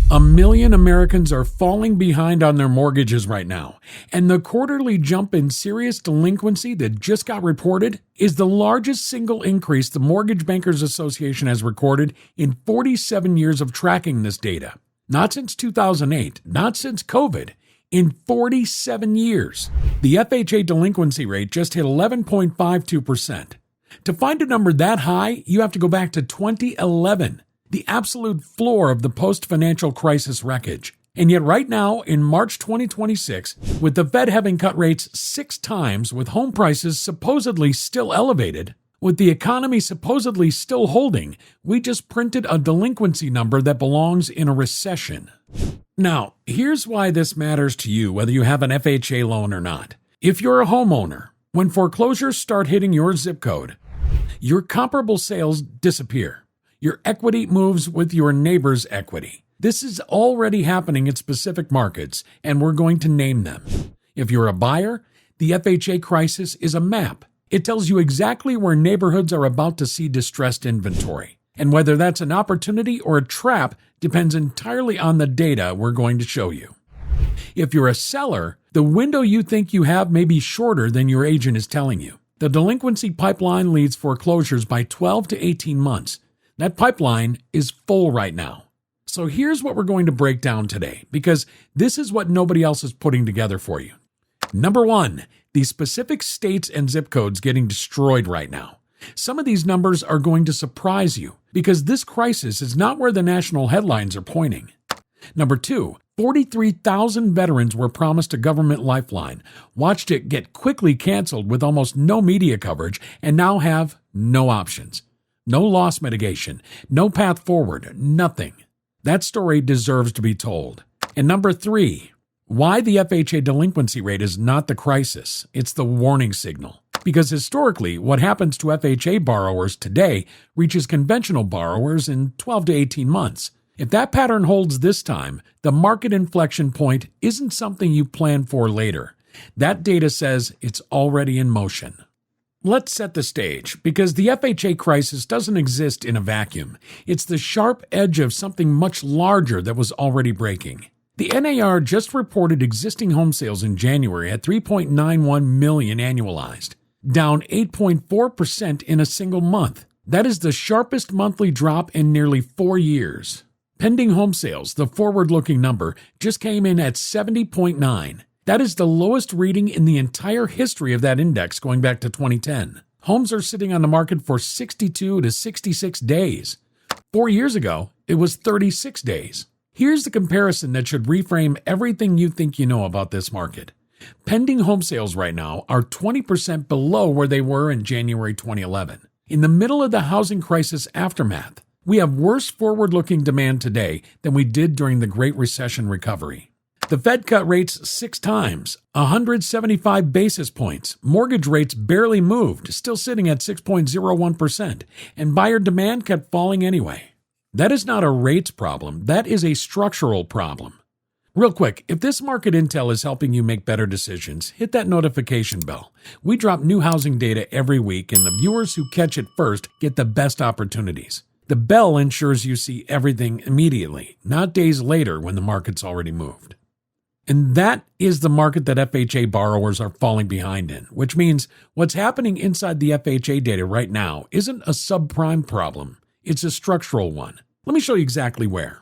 1 million Americans are falling behind on their mortgages right now, and the quarterly jump in serious delinquency that just got reported is the largest single increase the Mortgage Bankers Association has recorded in 47 years of tracking this data. Not since 2008, not since COVID, in 47 years. The FHA delinquency rate just hit 11.52%. To find a number that high, you have to go back to 2011. The absolute floor of the post-financial crisis wreckage. And yet right now, in March 2026, with the Fed having cut rates 6 times, with home prices supposedly still elevated, with the economy supposedly still holding, we just printed a delinquency number that belongs in a recession. Now, here's why this matters to you, whether you have an FHA loan or not. If you're a homeowner, when foreclosures start hitting your zip code, your comparable sales disappear. Your equity moves with your neighbor's equity. This is already happening in specific markets, and we're going to name them. If you're a buyer, the FHA crisis is a map. It tells you exactly where neighborhoods are about to see distressed inventory. And whether that's an opportunity or a trap depends entirely on the data we're going to show you. If you're a seller, the window you think you have may be shorter than your agent is telling you. The delinquency pipeline leads foreclosures by 12 to 18 months. That pipeline is full right now. So here's what we're going to break down today, because this is what nobody else is putting together for you. Number 1, the specific states and zip codes getting destroyed right now. Some of these numbers are going to surprise you, because this crisis is not where the national headlines are pointing. Number 2, 43,000 veterans were promised a government lifeline, watched it get quickly canceled with almost no media coverage, and now have no options. No loss mitigation, no path forward, nothing. That story deserves to be told. And number 3, why the FHA delinquency rate is not the crisis, it's the warning signal. Because historically, what happens to FHA borrowers today reaches conventional borrowers in 12 to 18 months. If that pattern holds this time, the market inflection point isn't something you plan for later. That data says it's already in motion. Let's set the stage, because the FHA crisis doesn't exist in a vacuum. It's the sharp edge of something much larger that was already breaking. The NAR just reported existing home sales in January at 3.91 million annualized, down 8.4% in a single month. That is the sharpest monthly drop in nearly 4 years. Pending home sales, the forward-looking number, just came in at 70.9. That is the lowest reading in the entire history of that index going back to 2010. Homes are sitting on the market for 62 to 66 days. 4 years ago, it was 36 days. Here's the comparison that should reframe everything you think you know about this market. Pending home sales right now are 20% below where they were in January 2011. In the middle of the housing crisis aftermath, we have worse forward-looking demand today than we did during the Great Recession recovery. The Fed cut rates 6 times, 175 basis points. Mortgage rates barely moved, still sitting at 6.01%, and buyer demand kept falling anyway. That is not a rates problem, that is a structural problem. Real quick, if this market intel is helping you make better decisions, hit that notification bell. We drop new housing data every week, and the viewers who catch it first get the best opportunities. The bell ensures you see everything immediately, not days later when the market's already moved. And that is the market that FHA borrowers are falling behind in, which means what's happening inside the FHA data right now isn't a subprime problem, it's a structural one. Let me show you exactly where.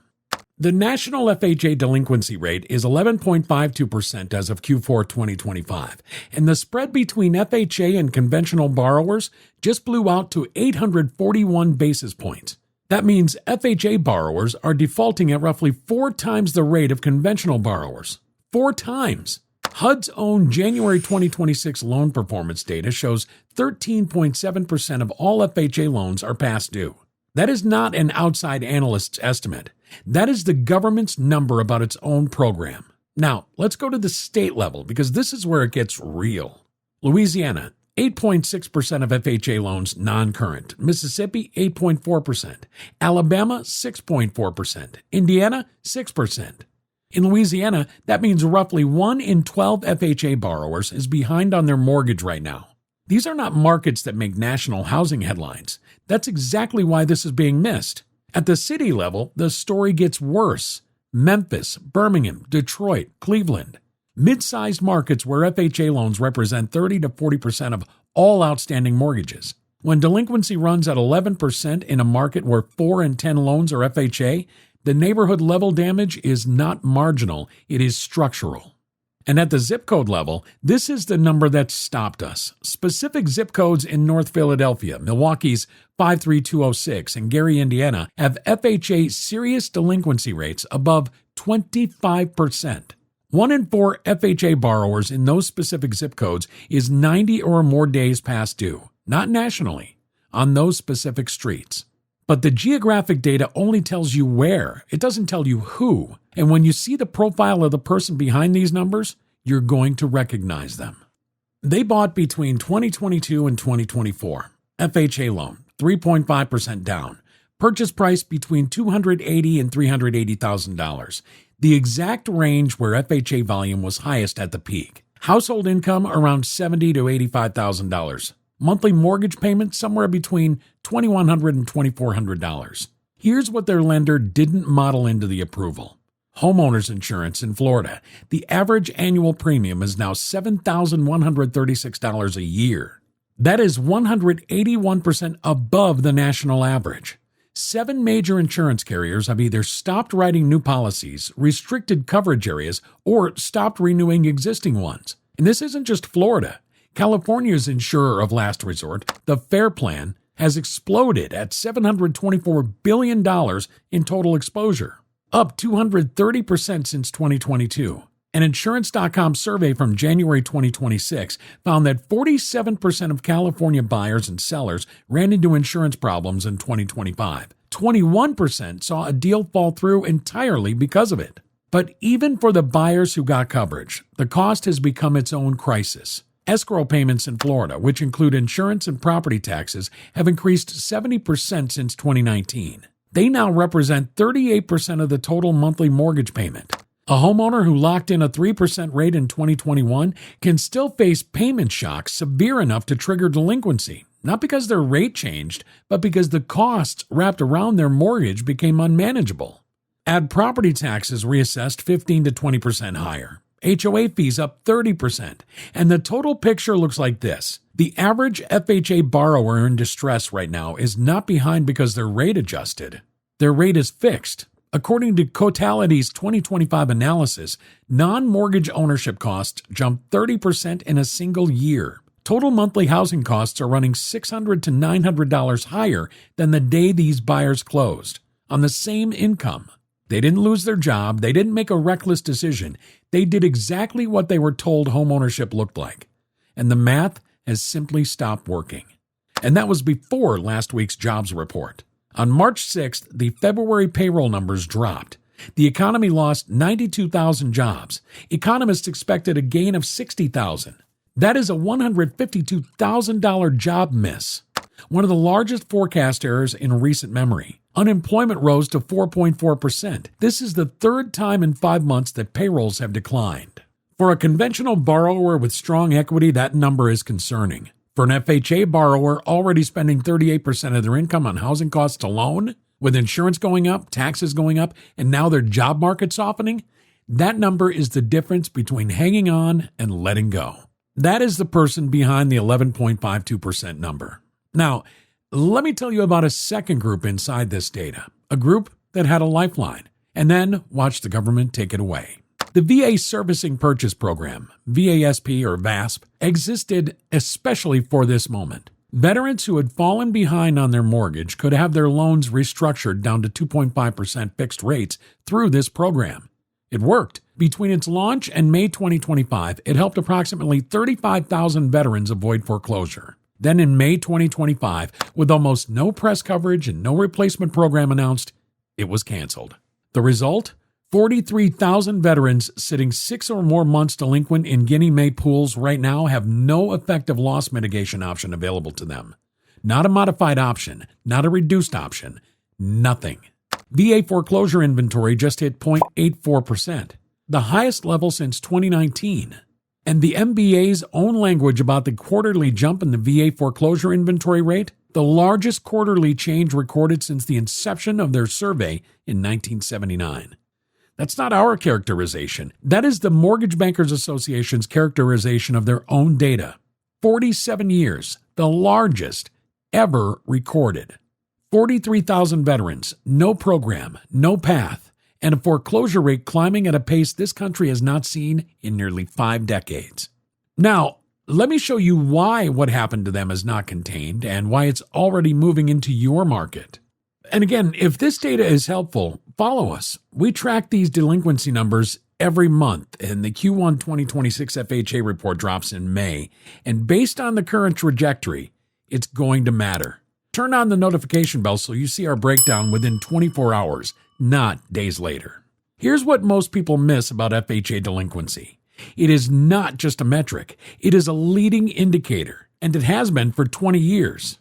The national FHA delinquency rate is 11.52% as of Q4 2025, and the spread between FHA and conventional borrowers just blew out to 841 basis points. That means FHA borrowers are defaulting at roughly 4 times the rate of conventional borrowers. 4 times. HUD's own January 2026 loan performance data shows 13.7% of all FHA loans are past due. That is not an outside analyst's estimate. That is the government's number about its own program. Now, let's go to the state level, because this is where it gets real. Louisiana, 8.6% of FHA loans non-current. Mississippi, 8.4%. Alabama, 6.4%. Indiana, 6%. In Louisiana, that means roughly 1 in 12 FHA borrowers is behind on their mortgage right now. These are not markets that make national housing headlines. That's exactly why this is being missed. At the city level, the story gets worse. Memphis, Birmingham, Detroit, Cleveland. Mid-sized markets where FHA loans represent 30 to 40% of all outstanding mortgages. When delinquency runs at 11% in a market where 4 in 10 loans are FHA, the neighborhood level damage is not marginal, it is structural. And at the zip code level, this is the number that stopped us. Specific zip codes in North Philadelphia, Milwaukee's 53206, and Gary, Indiana, have FHA serious delinquency rates above 25%. 1 in 4 FHA borrowers in those specific zip codes is 90 or more days past due, not nationally, on those specific streets. But the geographic data only tells you where, it doesn't tell you who. And when you see the profile of the person behind these numbers, you're going to recognize them. They bought between 2022 and 2024. FHA loan, 3.5% down. Purchase price between $280,000 and $380,000. The exact range where FHA volume was highest at the peak. Household income around $70,000 to $85,000. Monthly mortgage payment somewhere between $2,100 and $2,400. Here's what their lender didn't model into the approval. Homeowners insurance in Florida. The average annual premium is now $7,136 a year. That is 181% above the national average. 7 major insurance carriers have either stopped writing new policies, restricted coverage areas, or stopped renewing existing ones. And this isn't just Florida. California's insurer of last resort, the Fair Plan, has exploded at $724 billion in total exposure, up 230% since 2022. An Insurance.com survey from January 2026 found that 47% of California buyers and sellers ran into insurance problems in 2025. 21% saw a deal fall through entirely because of it. But even for the buyers who got coverage, the cost has become its own crisis. Escrow payments in Florida, which include insurance and property taxes, have increased 70% since 2019. They now represent 38% of the total monthly mortgage payment. A homeowner who locked in a 3% rate in 2021 can still face payment shocks severe enough to trigger delinquency, not because their rate changed, but because the costs wrapped around their mortgage became unmanageable. Add property taxes reassessed 15 to 20% higher. HOA fees up 30%, and the total picture looks like this. The average FHA borrower in distress right now is not behind because their rate adjusted. Their rate is fixed. According to Cotality's 2025 analysis, non-mortgage ownership costs jumped 30% in a single year. Total monthly housing costs are running $600 to $900 higher than the day these buyers closed, on the same income. They didn't lose their job. They didn't make a reckless decision. They did exactly what they were told homeownership looked like. And the math has simply stopped working. And that was before last week's jobs report. On March 6th, the February payroll numbers dropped. The economy lost 92,000 jobs. Economists expected a gain of 60,000. That is a $152,000 job miss, one of the largest forecast errors in recent memory. Unemployment rose to 4.4%. This is the third time in 5 months that payrolls have declined. For a conventional borrower with strong equity, that number is concerning. For an FHA borrower already spending 38% of their income on housing costs alone, with insurance going up, taxes going up, and now their job market softening, that number is the difference between hanging on and letting go. That is the person behind the 11.52% number. Now, let me tell you about a second group inside this data, a group that had a lifeline, and then watch the government take it away. The VA Servicing Purchase Program, VASP or VASP, existed especially for this moment. Veterans who had fallen behind on their mortgage could have their loans restructured down to 2.5% fixed rates through this program. It worked. Between its launch and May 2025, it helped approximately 35,000 veterans avoid foreclosure. Then in May 2025, with almost no press coverage and no replacement program announced, it was canceled. The result? 43,000 veterans sitting 6 or more months delinquent in Ginnie Mae pools right now have no effective loss mitigation option available to them. Not a modified option, not a reduced option, nothing. VA foreclosure inventory just hit 0.84%, the highest level since 2019. And the MBA's own language about the quarterly jump in the VA foreclosure inventory rate, the largest quarterly change recorded since the inception of their survey in 1979. That's not our characterization. That is the Mortgage Bankers Association's characterization of their own data. 47 years, the largest ever recorded. 43,000 veterans, no program, no path, and a foreclosure rate climbing at a pace this country has not seen in nearly 5 decades. Now, let me show you why what happened to them is not contained and why it's already moving into your market. And again, if this data is helpful, follow us. We track these delinquency numbers every month, and the Q1 2026 FHA report drops in May. And based on the current trajectory, it's going to matter. Turn on the notification bell so you see our breakdown within 24 hours, not days later. Here's what most people miss about FHA delinquency. It is not just a metric. It is a leading indicator, and it has been for 20 years.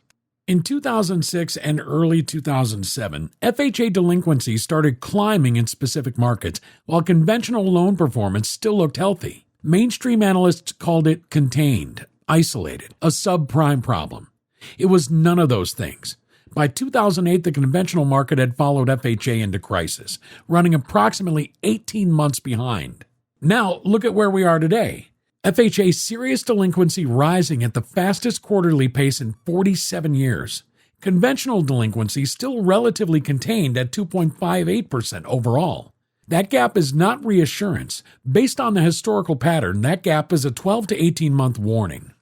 In 2006 and early 2007, FHA delinquency started climbing in specific markets, while conventional loan performance still looked healthy. Mainstream analysts called it contained, isolated, a subprime problem. It was none of those things. By 2008, the conventional market had followed FHA into crisis, running approximately 18 months behind. Now, look at where we are today. FHA serious delinquency rising at the fastest quarterly pace in 47 years. Conventional delinquency still relatively contained at 2.58% overall. That gap is not reassurance. Based on the historical pattern, that gap is a 12 to 18 month warning.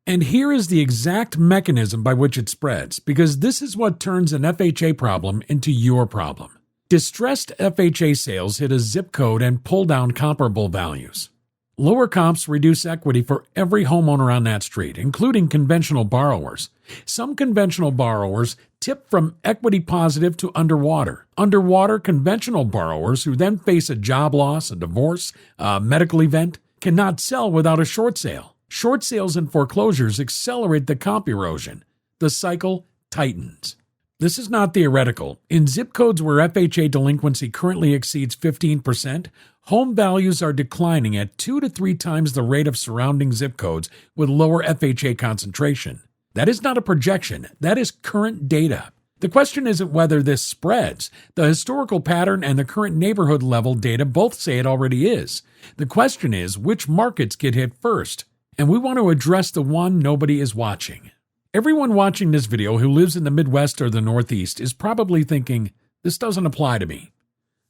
And here is the exact mechanism by which it spreads, because this is what turns an FHA problem into your problem. Distressed FHA sales hit a zip code and pull down comparable values. Lower comps reduce equity for every homeowner on that street, including conventional borrowers. Some conventional borrowers tip from equity positive to underwater. Underwater conventional borrowers who then face a job loss, a divorce, a medical event, cannot sell without a short sale. Short sales and foreclosures accelerate the comp erosion. The cycle tightens. This is not theoretical. In zip codes where FHA delinquency currently exceeds 15%, home values are declining at 2 to 3 times the rate of surrounding zip codes with lower FHA concentration. That is not a projection. That is current data. The question isn't whether this spreads. The historical pattern and the current neighborhood level data both say it already is. The question is which markets get hit first. And we want to address the one nobody is watching. Everyone watching this video who lives in the Midwest or the Northeast is probably thinking, this doesn't apply to me.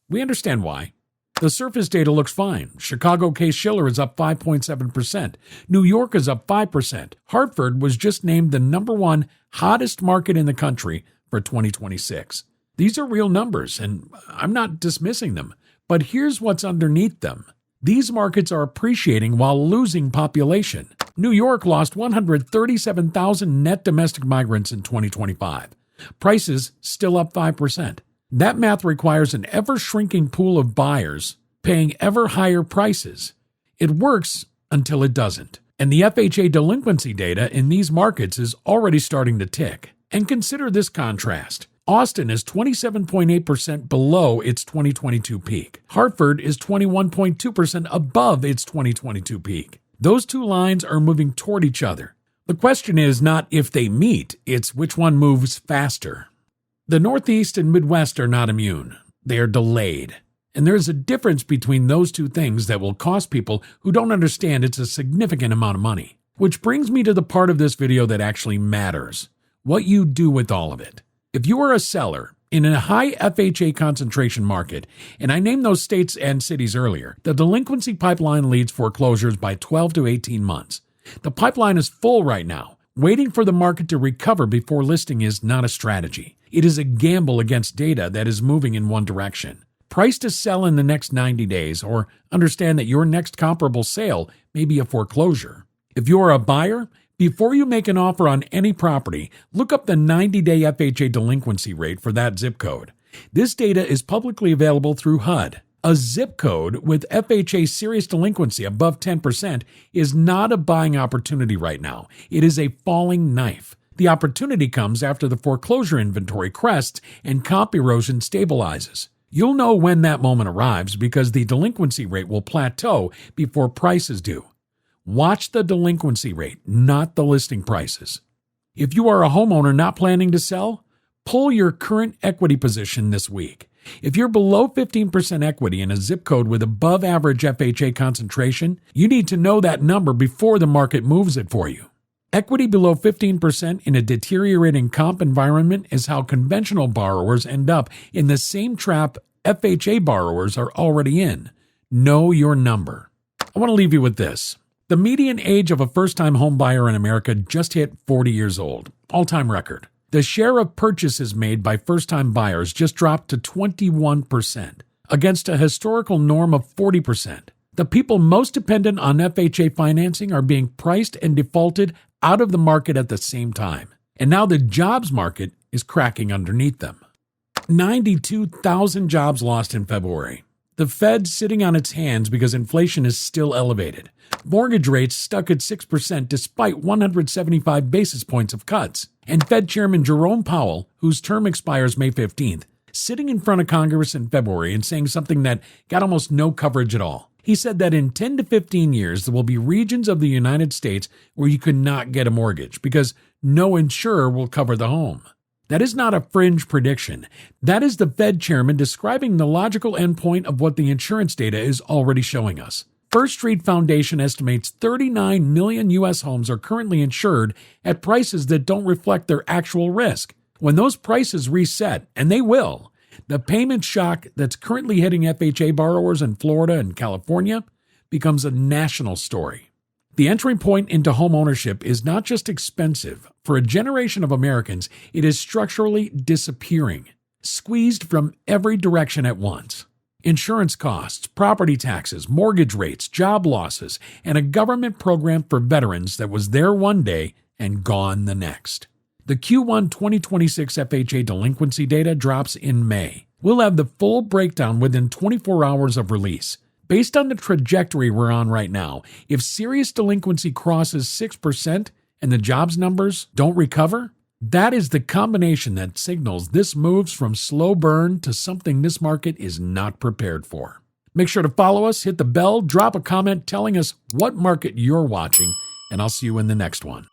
We understand why. The surface data looks fine. Chicago Case-Shiller is up 5.7%. New York is up 5%. Hartford was just named the #1 hottest market in the country for 2026. These are real numbers, and I'm not dismissing them. But here's what's underneath them. These markets are appreciating while losing population. New York lost 137,000 net domestic migrants in 2025. Prices still up 5%. That math requires an ever-shrinking pool of buyers paying ever higher prices. It works until it doesn't. And the FHA delinquency data in these markets is already starting to tick. And consider this contrast. Austin is 27.8% below its 2022 peak. Hartford is 21.2% above its 2022 peak. Those two lines are moving toward each other. The question is not if they meet, it's which one moves faster. The Northeast and Midwest are not immune. They are delayed. And there is a difference between those two things that will cost people who don't understand it's a significant amount of money. Which brings me to the part of this video that actually matters. What you do with all of it. If you are a seller in a high FHA concentration market, and I named those states and cities earlier, the delinquency pipeline leads foreclosures by 12 to 18 months. The pipeline is full right now. Waiting for the market to recover before listing is not a strategy. It is a gamble against data that is moving in one direction. Price to sell in the next 90 days, or understand that your next comparable sale may be a foreclosure. If you are a buyer, before you make an offer on any property, look up the 90-day FHA delinquency rate for that zip code. This data is publicly available through HUD. A zip code with FHA serious delinquency above 10% is not a buying opportunity right now. It is a falling knife. The opportunity comes after the foreclosure inventory crests and comp erosion stabilizes. You'll know when that moment arrives because the delinquency rate will plateau before prices do. Watch the delinquency rate, not the listing prices. If you are a homeowner not planning to sell, pull your current equity position this week. If you're below 15% equity in a zip code with above average FHA concentration, you need to know that number before the market moves it for you. Equity below 15% in a deteriorating comp environment is how conventional borrowers end up in the same trap FHA borrowers are already in. Know your number. I want to leave you with this. The median age of a first-time home buyer in America just hit 40 years old, all-time record. The share of purchases made by first-time buyers just dropped to 21%, against a historical norm of 40%. The people most dependent on FHA financing are being priced and defaulted out of the market at the same time. And now the jobs market is cracking underneath them. 92,000 jobs lost in February. The Fed sitting on its hands because inflation is still elevated. Mortgage rates stuck at 6% despite 175 basis points of cuts. And Fed Chairman Jerome Powell, whose term expires May 15th, sitting in front of Congress in February and saying something that got almost no coverage at all. He said that in 10 to 15 years, there will be regions of the United States where you could not get a mortgage because no insurer will cover the home. That is not a fringe prediction. That is the Fed chairman describing the logical endpoint of what the insurance data is already showing us. First Street Foundation estimates 39 million U.S. homes are currently insured at prices that don't reflect their actual risk. When those prices reset, and they will, the payment shock that's currently hitting FHA borrowers in Florida and California becomes a national story. The entry point into homeownership is not just expensive. For a generation of Americans, it is structurally disappearing, squeezed from every direction at once. Insurance costs, property taxes, mortgage rates, job losses, and a government program for veterans that was there one day and gone the next. The Q1 2026 FHA delinquency data drops in May. We'll have the full breakdown within 24 hours of release. Based on the trajectory we're on right now, if serious delinquency crosses 6% and the jobs numbers don't recover, that is the combination that signals this moves from slow burn to something this market is not prepared for. Make sure to follow us, hit the bell, drop a comment telling us what market you're watching, and I'll see you in the next one.